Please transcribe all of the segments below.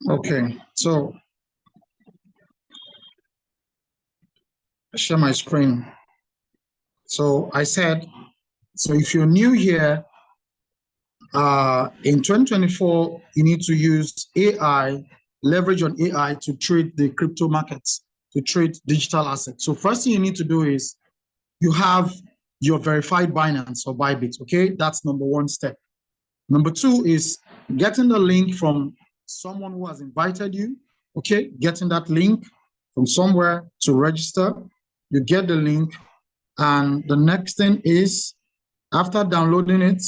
Okay, so I share my screen. So I said, so if you're new here, in 2024, you need to use AI, leverage on AI to trade the crypto markets, to trade digital assets. So first thing you need to do is you have your verified Binance or Bybit, okay? That's number one step. Number two is getting the link from someone who has invited you, okay? Getting that link from somewhere to register. You get the link, and the next thing is after downloading it,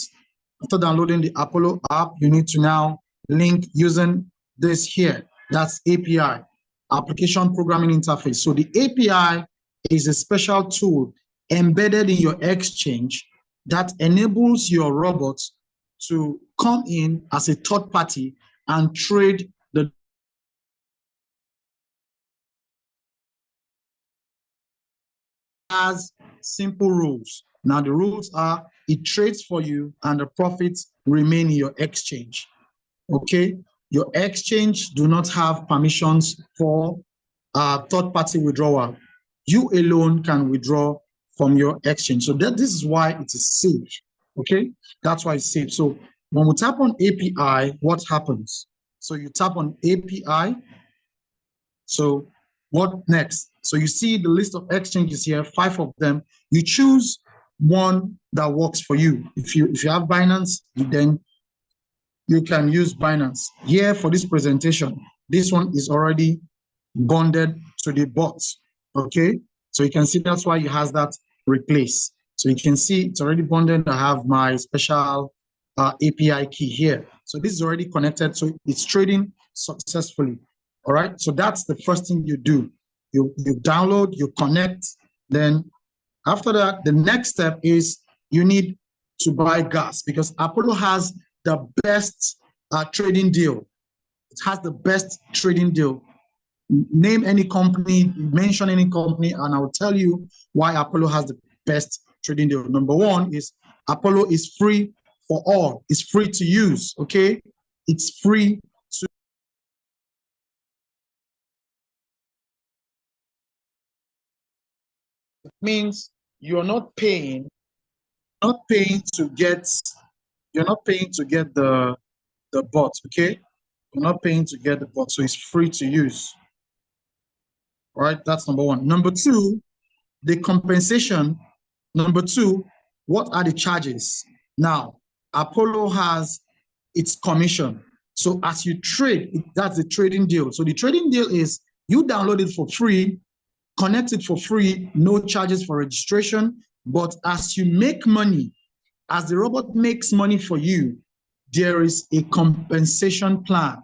after downloading the Apollo app, you need to now link using this here. That's API, Application Programming Interface. So the API is a special tool embedded in your exchange that enables your robots to come in as a third party and trade the has simple rules. Now the rules are it trades for you and the profits remain in your exchange. Okay, your exchange do not have permissions for third-party withdrawal. You alone can withdraw from your exchange. So this is why it is safe. Okay, that's why it's safe. So when we tap on API, what happens? So you tap on API. So what next? So you see the list of exchanges here, 5 of them. You choose one that works for you. If you have Binance, then you can use Binance. Here for this presentation, this one is already bonded to the bot, okay? So you can see that's why it has that replace. So you can see it's already bonded. I have my special API key here. So this is already connected, so it's trading successfully, all right? So that's the first thing you do. You download, you connect, then after that, the next step is you need to buy gas because Apollo has the best trading deal. It has the best trading deal. Name any company, mention any company, and I'll tell you why Apollo has the best trading deal. Number one is Apollo is free for all. It's free to use, okay? It's free to it means you're not paying to get the bot, okay? You're not paying to get the bot, so it's free to use. All right, that's number one. Number two, the compensation. Number two, what are the charges? Now, Apollo has its commission. So as you trade, that's the trading deal. So the trading deal is you download it for free, connect it for free, no charges for registration. But as you make money, as the robot makes money for you, there is a compensation plan,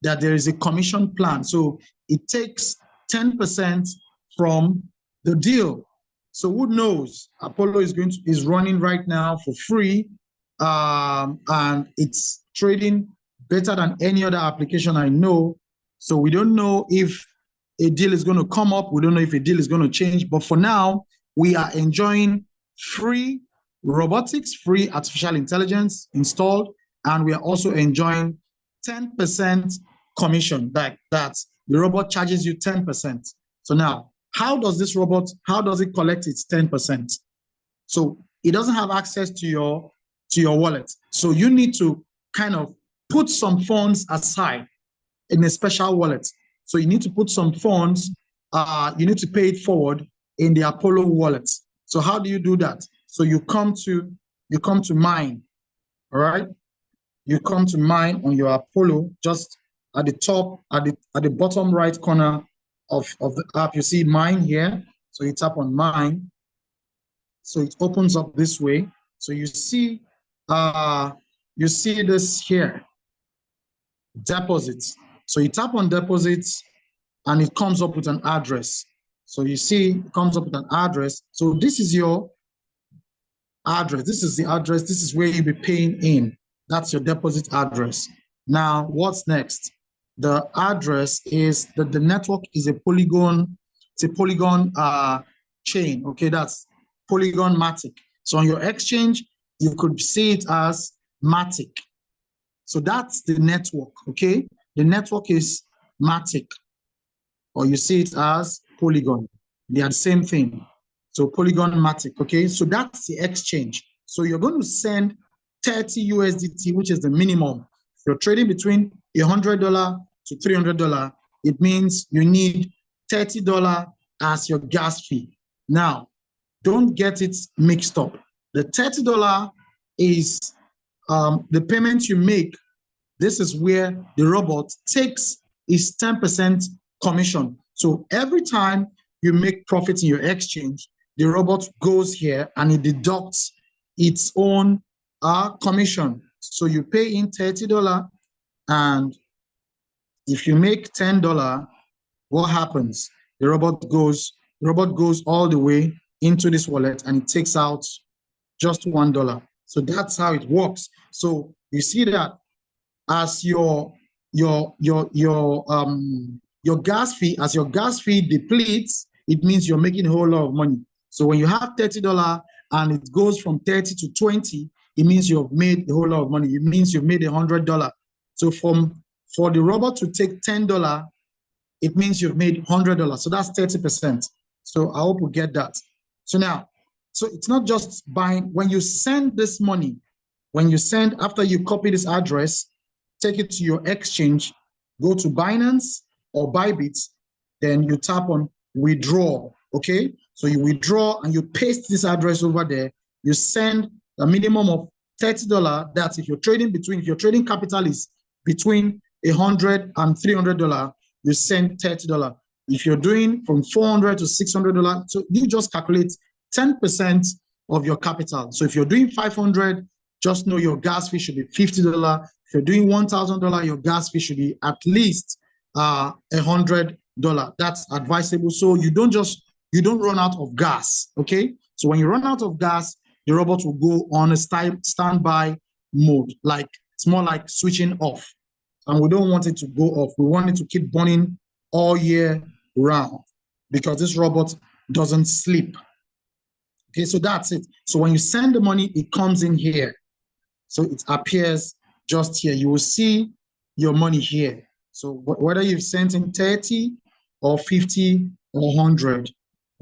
that there is a commission plan. So it takes 10% from the deal. So who knows? Apollo is running right now for free, and it's trading better than any other application I know. So we don't know if a deal is going to come up. We don't know if a deal is going to change. But for now, we are enjoying free robotics, free artificial intelligence installed, and we are also enjoying 10% commission back. That's the robot charges you 10%. So now, how does it collect its 10%? So it doesn't have access to your wallet. So you need to kind of put some funds aside in a special wallet. So you need to put some funds, you need to pay it forward in the Apollo wallet. So how do you do that? So you come to mine, all right? You come to mine on your Apollo, just at the top, at the bottom right corner of the app, you see mine here. So you tap on mine. So it opens up this way. So you see this here, deposits. So you tap on deposits and it comes up with an address. So you see it comes up with an address. So this is your address. This is the address. This is where you'll be paying in. That's your deposit address. Now, what's next? The address is that the network is a Polygon. It's a Polygon chain. Okay, that's Polygon Matic. So on your exchange, you could see it as Matic. So that's the network. Okay. The network is Matic, or you see it as Polygon. They are the same thing. So Polygon Matic, okay? So that's the exchange. So you're going to send 30 USDT, which is the minimum. If you're trading between $100 to $300, it means you need $30 as your gas fee. Now, don't get it mixed up. The $30 is the payment you make. This is where the robot takes its 10% commission. So every time you make profit in your exchange, the robot goes here and it deducts its own commission. So you pay in $30, and if you make $10, what happens? The robot goes all the way into this wallet and it takes out just $1. So that's how it works. So you see that as your gas fee depletes, it means you're making a whole lot of money. So when you have $30 and it goes from 30 to 20, it means you've made a whole lot of money. It means you've made $100. So for the robot to take $10, it means you've made $100. So that's 30%. So I hope we get that. So now, so it's not just buying. When you send this money, after you copy this address, take it to your exchange, go to Binance or Bybit, then you tap on withdraw, okay? So you withdraw and you paste this address over there. You send a minimum of $30. That's if you're trading capital is between $100 and $300, you send $30. If you're doing from $400 to $600, so you just calculate 10% of your capital. So if you're doing $500, just know your gas fee should be $50. If you're doing $1,000, your gas fee should be at least $100. That's advisable. So you don't run out of gas. Okay. So when you run out of gas, the robot will go on a standby mode. Like it's more like switching off. And we don't want it to go off. We want it to keep burning all year round because this robot doesn't sleep. Okay, so that's it. So when you send the money, it comes in here. So it appears just here. You will see your money here. So whether you've sent in 30 or 50 or 100,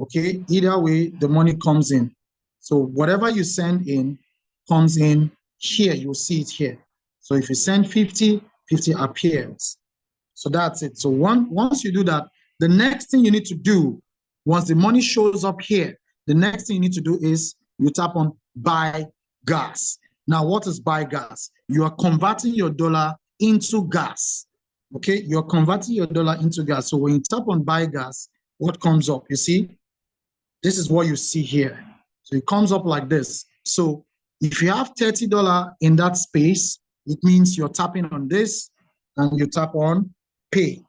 okay, either way, the money comes in. So whatever you send in comes in here. You will see it here. So if you send 50, 50 appears. So that's it. So once you do that, the next thing you need to do, once the money shows up here, the next thing you need to do is you tap on buy gas. Now, what is buy gas? You are converting your dollar into gas. Okay, you're converting your dollar into gas. So when you tap on buy gas, what comes up? You see, this is what you see here. So it comes up like this. So if you have $30 in that space, it means you're tapping on this and you tap on pay.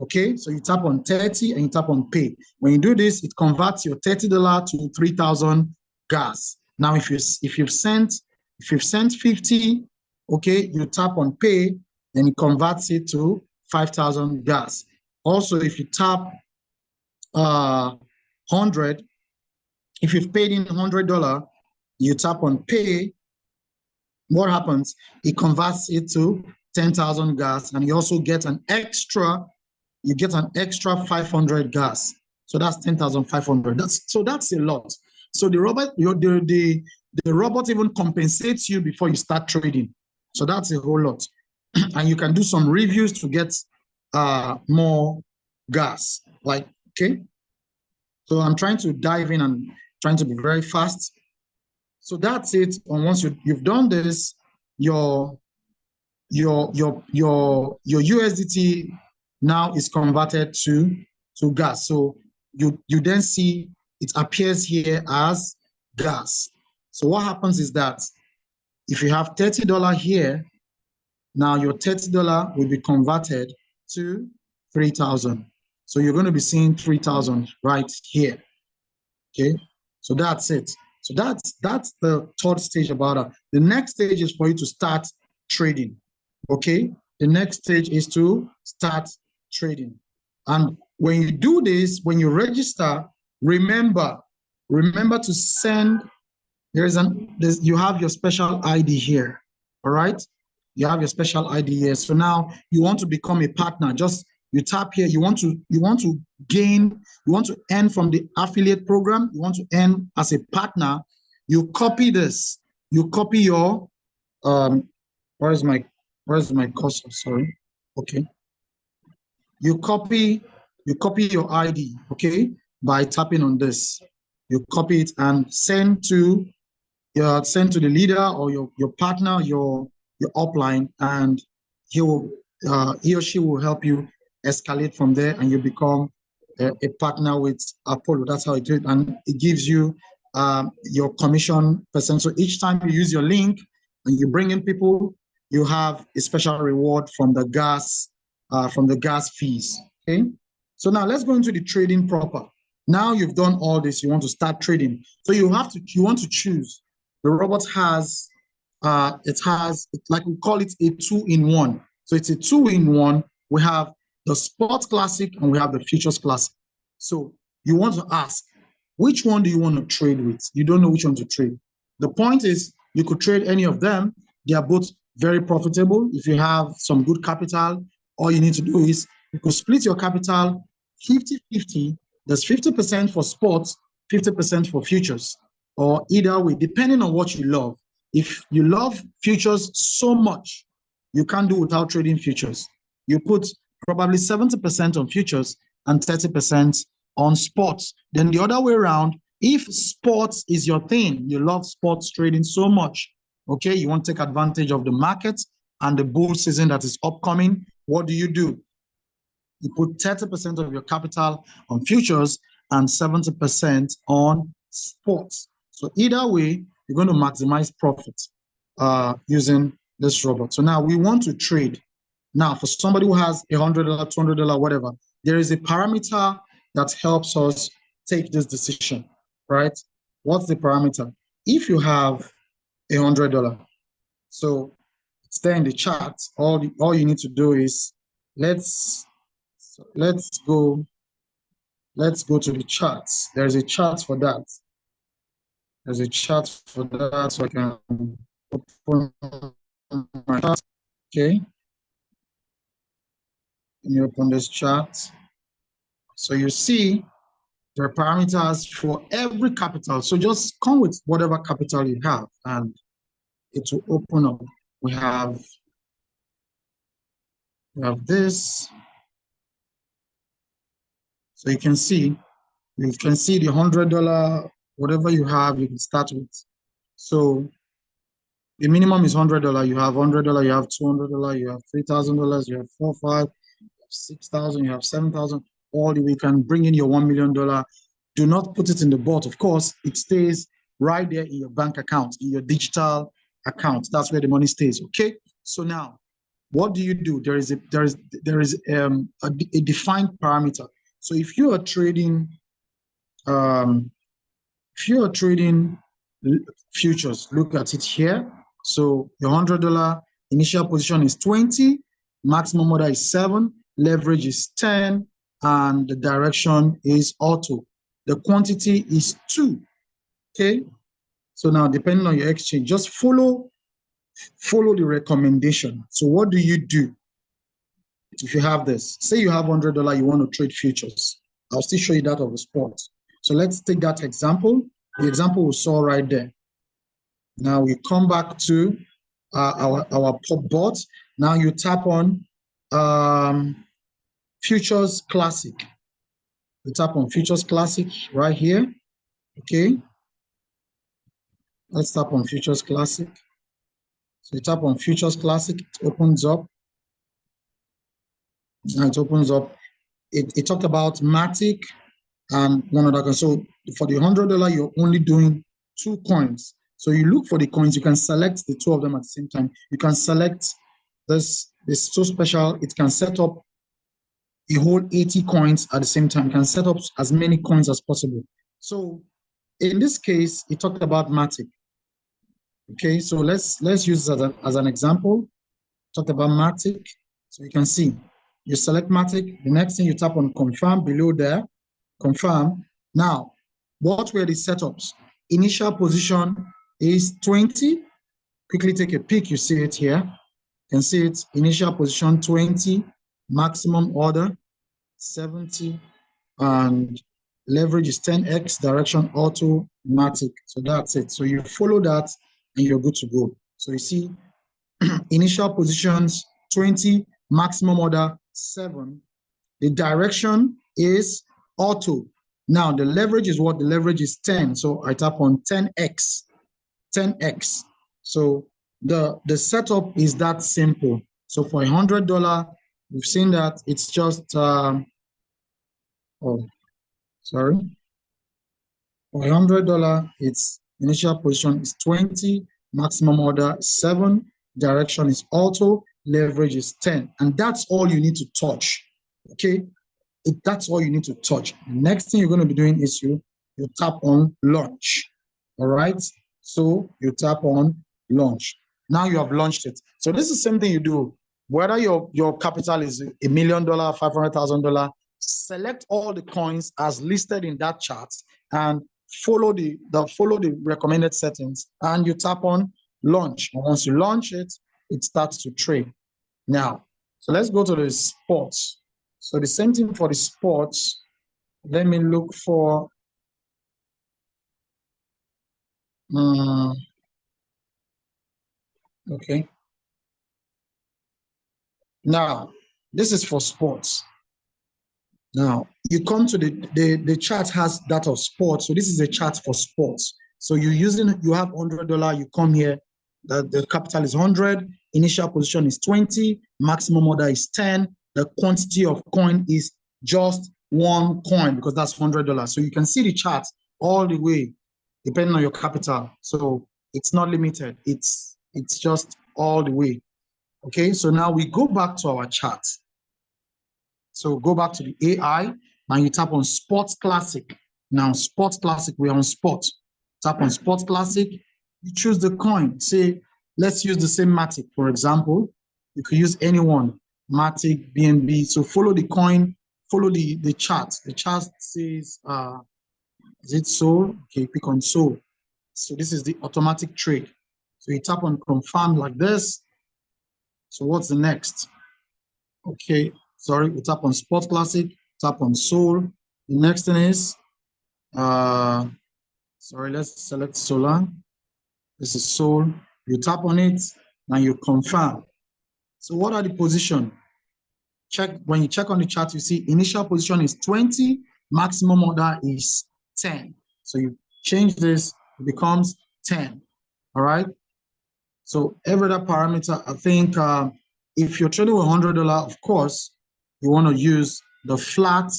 Okay, so you tap on 30 and you tap on pay. When you do this, it converts your $30 to 3,000 gas. Now, if you've sent 50, okay, you tap on pay and it converts it to 5,000 gas. Also, if you tap 100, if you've paid in $100, you tap on pay. What happens? It converts it to 10,000 gas, and you also get an extra. You get an extra 500 gas. So that's 10,500. That's a lot. So the robot even compensates you before you start trading. So that's a whole lot. And you can do some reviews to get more gas. Like, okay. So I'm trying to dive in and trying to be very fast. So that's it. And once you've done this, your USDT now is converted to gas. So you then see it appears here as gas. So what happens is that if you have $30 here, now your $30 will be converted to 3,000. So you're going to be seeing 3,000 right here. Okay, so that's it. So that's the third stage about it. The next stage is for you to start trading. Okay, the next stage is to start trading. And when you do this, when you register, remember to send. You have your special ID here. All right. You have your special ID here. So now you want to become a partner. Just you tap here. You want to gain. You want to earn from the affiliate program. You want to earn as a partner. You copy this. You copy your where's my cursor? Sorry. Okay. You copy your ID. Okay, by tapping on this. You copy it and send to the leader or your partner, your upline, and he or she will help you escalate from there, and you become a partner with Apollo. That's how it is, and it gives you your commission percent. So each time you use your link and you bring in people, you have a special reward from the gas fees. Okay, so now let's go into the trading proper. Now you've done all this, you want to start trading. So you want to choose. The robot has, like we call it a 2-in-1. So it's a 2-in-1. We have the Spot Classic and we have the Futures Classic. So you want to ask, which one do you want to trade with? You don't know which one to trade. The point is, you could trade any of them. They are both very profitable. If you have some good capital, all you need to do is you could split your capital 50-50. There's 50% for sports, 50% for futures, or either way, depending on what you love. If you love futures so much, you can't do without trading futures. You put probably 70% on futures and 30% on sports. Then the other way around, if sports is your thing, you love sports trading so much, okay, you want to take advantage of the market and the bull season that is upcoming, what do? You put 30% of your capital on futures and 70% on sports. So either way, you're going to maximize profit using this robot. So now we want to trade. Now, for somebody who has $100, $200, whatever, there is a parameter that helps us take this decision, right? What's the parameter? If you have $100, so it's there in the chat. All you need to do is let's go to the charts. There's a chart for that. There's a chart for that, so I can open my chart. Okay. Let me open this chart. So you see there are parameters for every capital. So just come with whatever capital you have, and it will open up. We have this. So you can see the $100, whatever you have, you can start with. So the minimum is $100. You have $100, you have $200, you have $3,000, you have $4,500, you have $6,000, you have $7,000. All the way, you can bring in your $1 million. Do not put it in the bot. Of course, it stays right there in your bank account, in your digital account. That's where the money stays. Okay. So now, what do? There is a defined parameter. So if you are trading, futures, look at it here. So your $100 initial position is 20, maximum order is 7, leverage is 10, and the direction is auto. The quantity is 2. Okay. So now, depending on your exchange, just follow the recommendation. So what do? If you have this, say you have $100, you want to trade futures. I'll still show you that of the spot. So let's take that example. The example we saw right there. Now we come back to our bot. Now you tap on Futures Classic. You tap on Futures Classic right here. Okay. Let's tap on Futures Classic. So you tap on Futures Classic, it opens up. And it opens up. It talked about Matic and one other. So for the $100, you're only doing 2 coins. So you look for the coins. You can select the 2 of them at the same time. You can select this. It's so special. It can set up a whole 80 coins at the same time. You can set up as many coins as possible. So in this case, it talked about Matic. Okay, so let's use this as an example. Talked about Matic. So you can see. You select Matic. The next thing, you tap on confirm below there. Confirm. Now, what were the setups? Initial position is 20. Quickly take a peek. You see it here. can see it, initial position 20, maximum order 70, and leverage is 10x, direction automatic. So that's it. So you follow that and you're good to go. So you see initial positions 20, maximum order 7. The direction is auto. Now the leverage is what? The leverage is 10. So I tap on 10x. 10x. So the setup is that simple. So for $100, we've seen that it's just oh, sorry. For $100, its initial position is 20, maximum order 7, direction is auto, leverage is 10, and that's all you need to touch. Okay, that's all you need to touch. The next thing you're going to be doing is you tap on launch. All right, so you tap on launch. Now you have launched it. So this is the same thing you do. Whether your capital is $1 million, $500,000, select all the coins as listed in that chart and follow the recommended settings, and you tap on launch. And once you launch it, it starts to trade. Now, so let's go to the sports. So the same thing for the sports. Let me look for okay. Now, this is for sports. Now, you come to the chart has that of sports. So this is a chart for sports. So you have $100, you come here, the capital is 100, initial position is 20, maximum order is 10, the quantity of coin is just 1 coin because that's $100. So you can see the chart all the way, depending on your capital. So it's not limited, it's just all the way. Okay, so now we go back to our chart. So go back to the AI and you tap on Sports Classic. Now, Sports Classic, we're on Sport. Tap on Sports Classic. You choose the coin. Say, let's use the same Matic, for example. You could use any one, Matic, BNB. So follow the coin, follow the chart. The chart says, is it Sol? Okay, click on Sol. So this is the automatic trade. So you tap on Confirm like this. So what's the next? Okay. Sorry, we tap on Sport Classic, tap on Sol. The next thing is, sorry, let's select Solar. This is Sol. You tap on it, and you confirm. So what are the position? When you check on the chart, you see initial position is 20, maximum order is 10. So you change this, it becomes 10. All right. So every other parameter, I think if you're trading with $100, of course, you want to use the flat,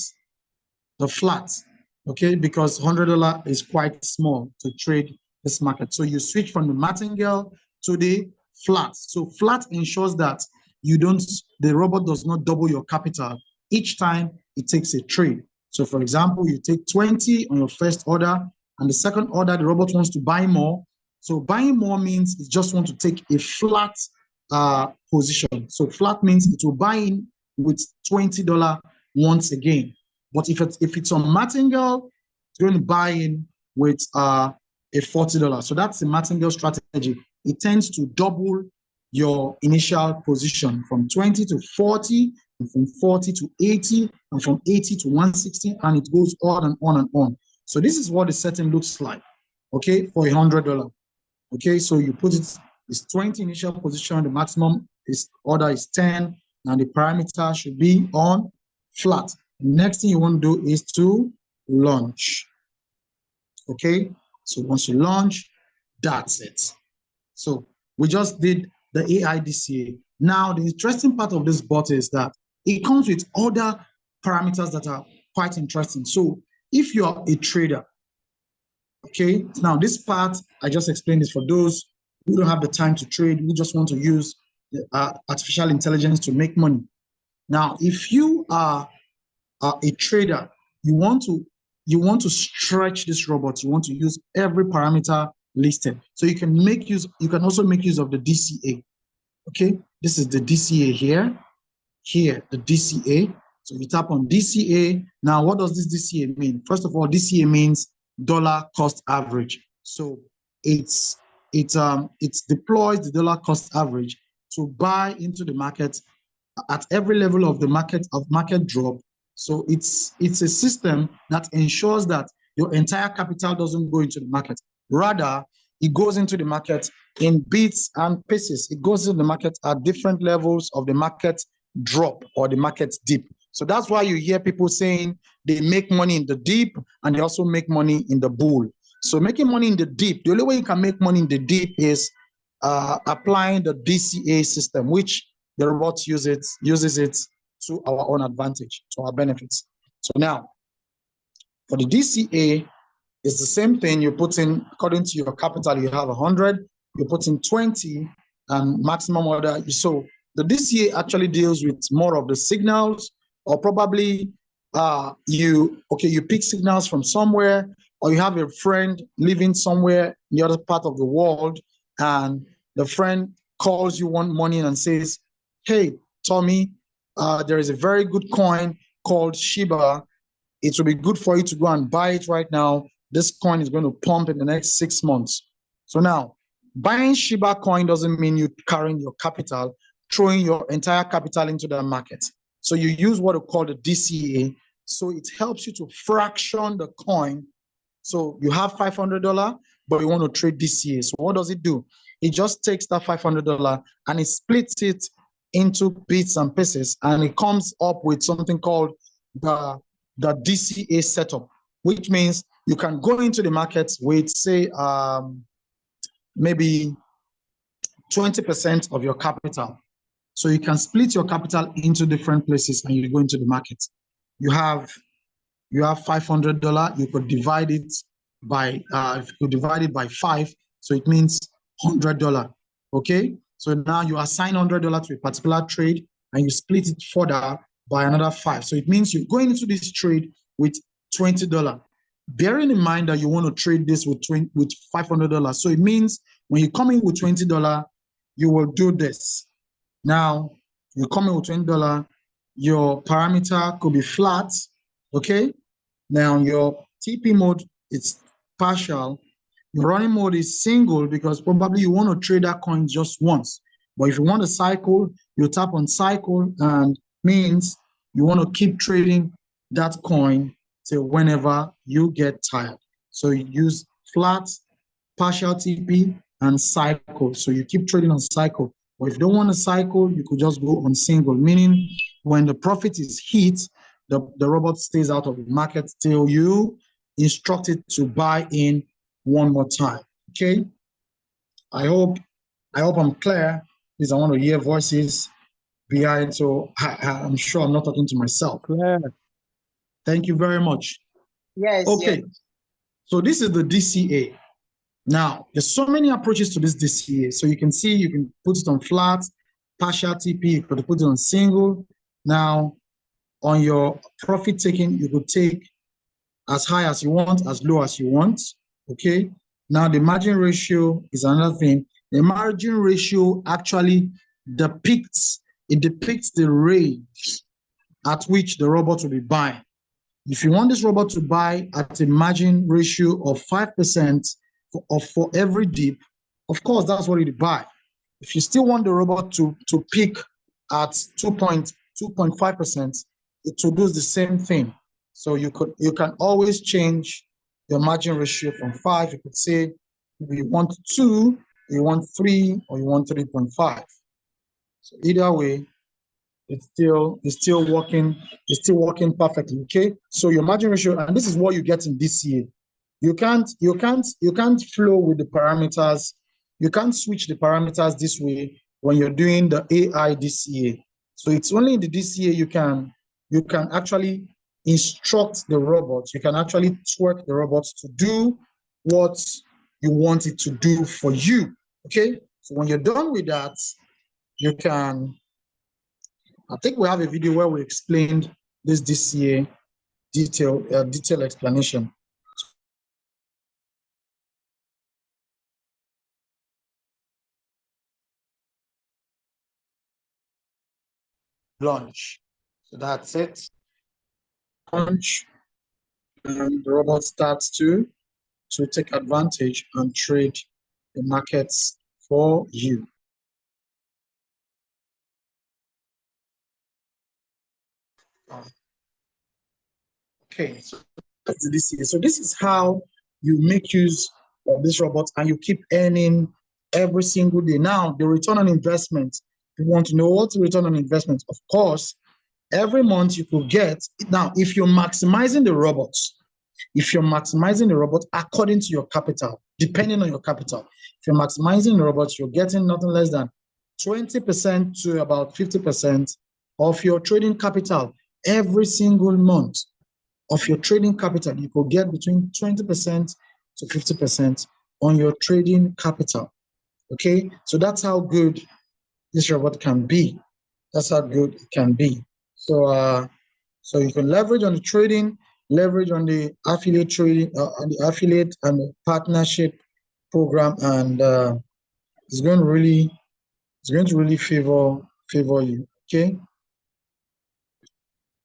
okay, because $100 is quite small to trade this market. So you switch from the martingale to the flat. So flat ensures that the robot does not double your capital each time it takes a trade. So for example, you take 20 on your first order, and the second order, the robot wants to buy more. So buying more means it just wants to take a flat position. So flat means it will buy in with $20 once again. But if it's on martingale, it's going to buy in with a $40. So that's the martingale strategy. It tends to double your initial position from 20 to 40, and from 40 to 80, and from 80 to 160, and it goes on and on and on. So this is what the setting looks like, okay, for $100. Okay, so you put it's 20 initial position, the maximum order is 10, and the parameter should be on flat. Next thing you want to do is to launch. Okay, so once you launch, that's it. So we just did the AI DCA. Now, the interesting part of this bot is that it comes with other parameters that are quite interesting. So if you are a trader, okay, now this part I just explained is for those who don't have the time to trade, who just want to use artificial intelligence to make money. Now, if you are a trader, you want to stretch this robot, you want to use every parameter listed. So you can also make use of the DCA. Okay, this is the DCA here, the DCA. So you tap on DCA. Now, what does this DCA mean? First of all, DCA means dollar cost average. So it deploys the dollar cost average to buy into the market at every level of the market drop. So it's a system that ensures that your entire capital doesn't go into the market. Rather, it goes into the market in bits and pieces. It goes into the market at different levels of the market drop or the market dip. So that's why you hear people saying they make money in the dip and they also make money in the bull. So making money in the dip, the only way you can make money in the dip is applying the DCA system, which the robot uses it to our own advantage, to our benefits. So now, for the DCA, it's the same thing. You put in, according to your capital, you have 100, you put in 20 and maximum order. So the DCA actually deals with more of the signals, or probably you pick signals from somewhere, or you have a friend living somewhere in the other part of the world, and the friend calls you one morning and says, "Hey, Tommy, there is a very good coin called Shiba. It will be good for you to go and buy it right now. This coin is going to pump in the next 6 months." So now, buying Shiba coin doesn't mean you carrying your capital, throwing your entire capital into the market. So you use what we call the DCA. So it helps you to fraction the coin. So you have $500, but you want to trade DCA. So what does it do? It just takes that $500 and it splits it into bits and pieces, and it comes up with something called the DCA setup, which means you can go into the market with, say, maybe 20% of your capital. So you can split your capital into different places and you go into the market. You have $500. You could divide it by if you could divide it by 5, so it means $100. Okay, so now you assign $100 to a particular trade and you split it further by another 5. So it means you're going into this trade with $20. Bearing in mind that you want to trade this with $500. So it means when you come in with $20, you will do this. Now, you come in with $20, your parameter could be flat, okay? Now, your TP mode is partial. Your running mode is single because probably you want to trade that coin just once. But if you want a cycle, you tap on cycle, and means you want to keep trading that coin till whenever you get tired. So you use flat, partial TP, and cycle. So you keep trading on cycle. But if you don't want a cycle, you could just go on single, meaning when the profit is hit, the robot stays out of the market till you instruct it to buy in one more time. Okay. I hope I'm clear. Please, I want to hear voices behind, so I'm sure I'm not talking to myself. Clear. Thank you very much. Yes. Okay. Yes. So this is the DCA. Now, there's so many approaches to this DCA. So you can see you can put it on flat, partial TP, you could put it on single. Now, on your profit taking, you could take as high as you want, as low as you want. Okay. Now, the margin ratio is another thing. The margin ratio actually depicts the range at which the robot will be buying. If you want this robot to buy at a margin ratio of 5% for every dip, of course, that's what it buy. If you still want the robot to peak at 2.5%, it will do the same thing. So you can always change your margin ratio from 5. You could say you want 2, you want 3, or you want 3.5. So either way, it's still working perfectly. Okay. So your margin ratio, and this is what you get in DCA. You can't flow with the parameters. You can't switch the parameters this way when you're doing the AI DCA. So it's only in the DCA you can actually instruct the robot. You can actually twerk the robot to do what you want it to do for you. Okay. So when you're done with that, you can. I think we have a video where we explained this DCA detailed explanation. Launch. So that's it. Launch, and the robot starts to take advantage and trade the markets for you. Okay, so this is how you make use of this robot and you keep earning every single day. Now, the return on investment, you want to know what's the return on investment? Of course, every month you could get, now, if you're maximizing the robots, according to your capital, depending on your capital, if you're maximizing the robots, you're getting nothing less than 20% to about 50% of your trading capital every single month. Of your trading capital, you could get between 20% to 50% on your trading capital. Okay, so that's how good this robot can be. That's how good it can be. So, so you can leverage on the trading, leverage on the affiliate trading, on the affiliate and the partnership program, and it's going to really favor you. Okay.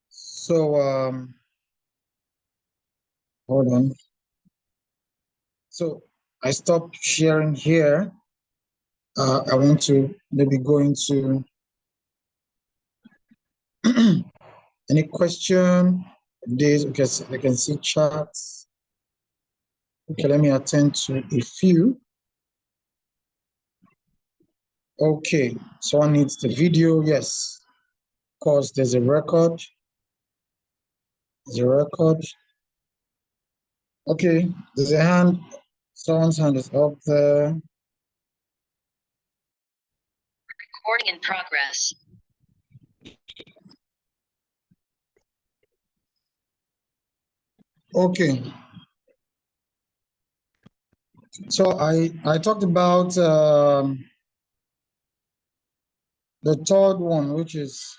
So hold on. So I stopped sharing here. I want to maybe go into any question this, because I can see chats. Okay, let me attend to a few. Okay, someone needs the video. Yes, of course, there's a record. There's a record. Okay, there's a hand. Someone's hand is up there. Recording in progress. Okay. So I talked about the third one, which is,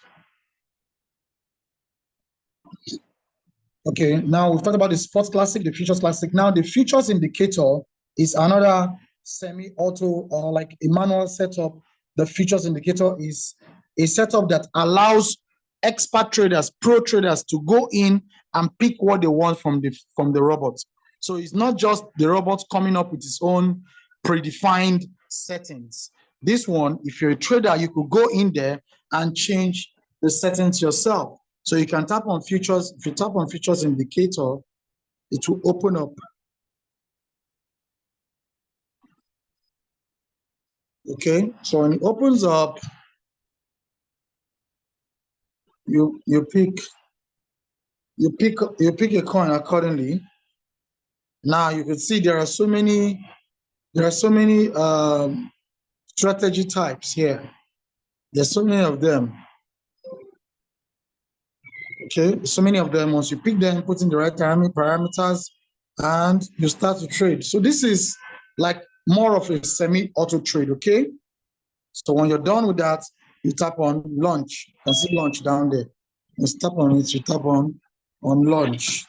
okay, now we've talked about the sports classic, the futures classic. Now the futures indicator is another semi-auto or like a manual setup. The futures indicator is a setup that allows expert traders, pro traders to go in and pick what they want from the robot. So it's not just the robot coming up with its own predefined settings. This one, if you're a trader, you could go in there and change the settings yourself. So you can tap on futures. If you tap on futures indicator, it will open up. Okay, so when it opens up, you pick a coin accordingly. Now you can see there are so many strategy types here. There's so many of them. Okay, so many of them. Once you pick them, put in the right parameters, and you start to trade. So this is like more of a semi-auto trade. Okay, so when you're done with that, you tap on launch. You can see launch down there. You tap on it. You tap on launch.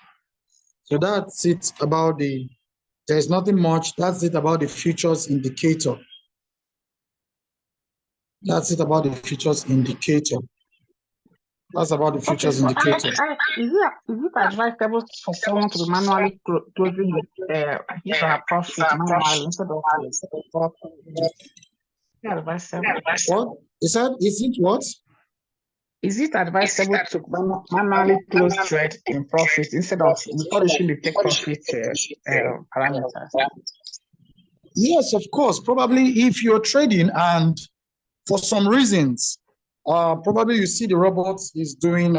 So that's it about the. There's nothing much. That's it about the futures indicator. That's it about the futures indicator. That's about the futures indicator. Is it advisable for someone to be manually closing his or her profit manually instead of advisable? What? Is it what? Is it advisable to manually close trade in profit instead of before issuing the take profit parameters? Yes, of course. Probably if you're trading and for some reasons, probably you see the robot is doing